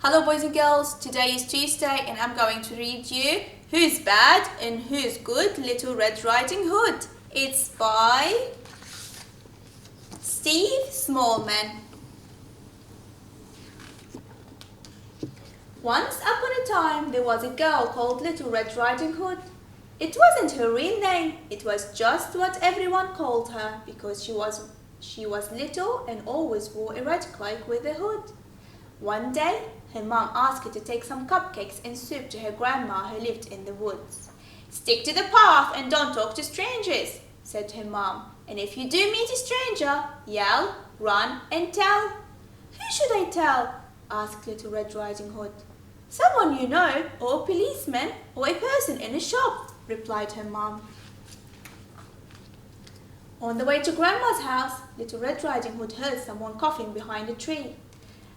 Hello boys and girls, today is Tuesday and I'm going to read you Who's Bad and Who's Good, Little Red Riding Hood. It's by Steve Smallman. Once upon a time there was a girl called Little Red Riding Hood. It wasn't her real name, it was just what everyone called her because she was little and always wore a red cloak with a hood. One day, her mom asked her to take some cupcakes and soup to her grandma who lived in the woods. "Stick to the path and don't talk to strangers," said her mom. "And if you do meet a stranger, yell, run and tell." "Who should I tell?" asked Little Red Riding Hood. "Someone you know, or a policeman, or a person in a shop," replied her mom. On the way to Grandma's house, Little Red Riding Hood heard someone coughing behind a tree.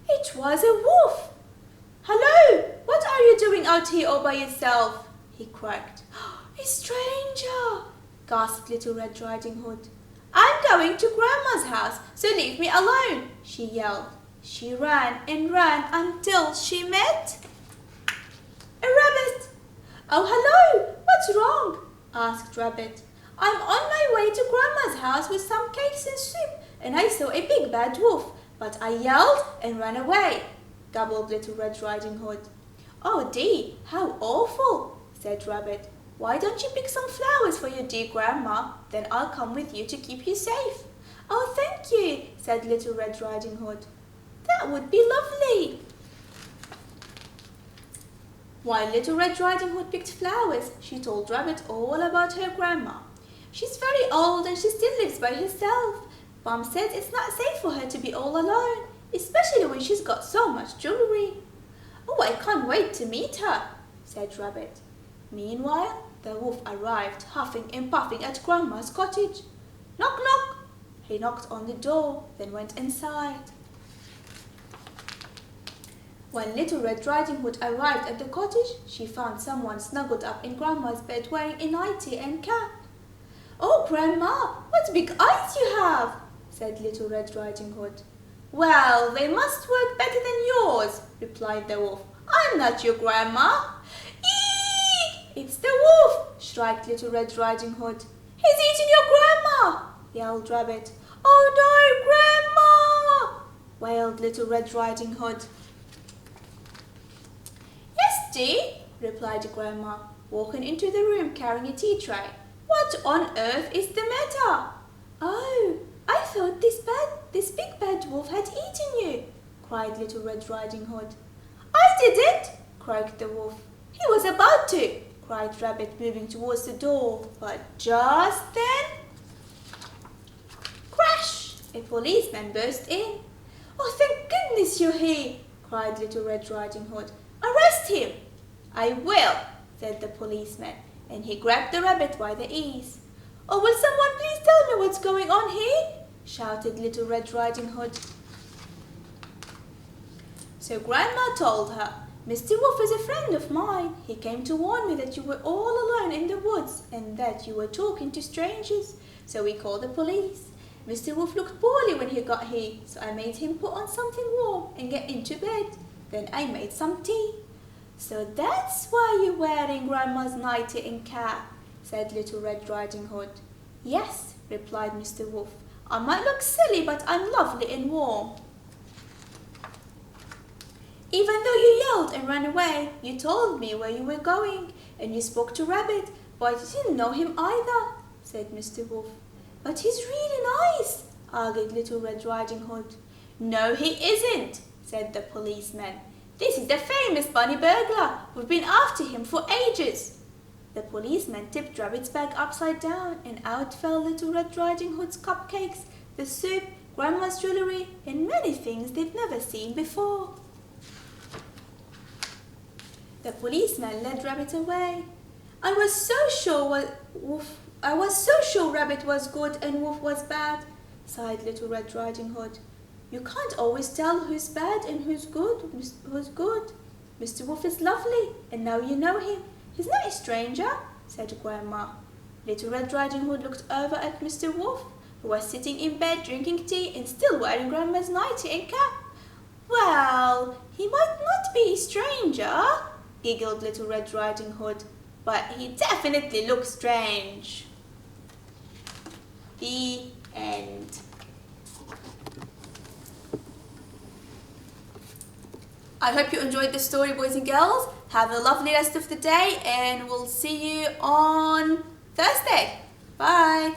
It was a wolf. "Hello, what are you doing out here all by yourself?" he croaked. "A stranger," gasped Little Red Riding Hood. "I'm going to Grandma's house, so leave me alone," she yelled. She ran and ran until she met a rabbit. "Oh, hello, what's wrong?" asked Rabbit. "I'm on my way to Grandma's house with some cakes and soup, and I saw a big bad wolf, but I yelled and ran away," gabbled Little Red Riding Hood. "Oh dear, how awful," said Rabbit. "Why don't you pick some flowers for your dear grandma? Then I'll come with you to keep you safe." "Oh, thank you," said Little Red Riding Hood. "That would be lovely." While Little Red Riding Hood picked flowers, she told Rabbit all about her grandma. "She's very old and she still lives by herself. Mom says it's not safe for her to be all alone, especially when she's got so much jewelry." "Oh, I can't wait to meet her," said Rabbit. Meanwhile, the wolf arrived, huffing and puffing at Grandma's cottage. "Knock, knock." He knocked on the door, then went inside. When Little Red Riding Hood arrived at the cottage, she found someone snuggled up in Grandma's bed wearing a nightie and cap. "Oh, Grandma, what big eyes you have," said Little Red Riding Hood. "Well, they must work better than yours," replied the wolf. "I'm not your grandma." "Eek! It's the wolf!" shrieked Little Red Riding Hood. "He's eating your grandma!" yelled Rabbit. "Oh no, Grandma!" wailed Little Red Riding Hood. "Yes, dear," replied Grandma, walking into the room carrying a tea tray. "What on earth is the matter?" "Oh, I thought this big bad wolf had eaten you," cried Little Red Riding Hood. "I didn't," croaked the wolf. "He was about to," cried Rabbit, moving towards the door. But just then, crash! A policeman burst in. "Oh, thank goodness you're here," cried Little Red Riding Hood. "Arrest him." "I will," said the policeman, and he grabbed the rabbit by the ears. "Oh, will someone please tell me what's going on here?" shouted Little Red Riding Hood. So Grandma told her, "Mr. Wolf is a friend of mine. He came to warn me that you were all alone in the woods and that you were talking to strangers. So we called the police. Mr. Wolf looked poorly when he got here, so I made him put on something warm and get into bed. Then I made some tea." "So that's why you're wearing Grandma's nightie and cap," said Little Red Riding Hood. "Yes," replied Mr. Wolf. "I might look silly, but I'm lovely and warm." "Even though you yelled and ran away, you told me where you were going, and you spoke to Rabbit, but I didn't know him either," said Mr. Wolf. "But he's really nice," argued Little Red Riding Hood. "No, he isn't," said the policeman. "This is the famous bunny burglar. We've been after him for ages." The policeman tipped Rabbit's bag upside down, and out fell Little Red Riding Hood's cupcakes, the soup, Grandma's jewelry, and many things they'd never seen before. The policeman led Rabbit away. I was so sure Rabbit was good and Wolf was bad," sighed Little Red Riding Hood. "You can't always tell who's bad and who's good. Mr. Wolf is lovely, and now you know him. He's not a stranger," said Grandma. Little Red Riding Hood looked over at Mr. Wolf, who was sitting in bed drinking tea and still wearing Grandma's nightie and cap. "Well, he might not might be a stranger, giggled Little Red Riding Hood, but he definitely looks strange. The end. I hope you enjoyed the story, boys and girls. Have a lovely rest of the day and we'll see you on Thursday. Bye.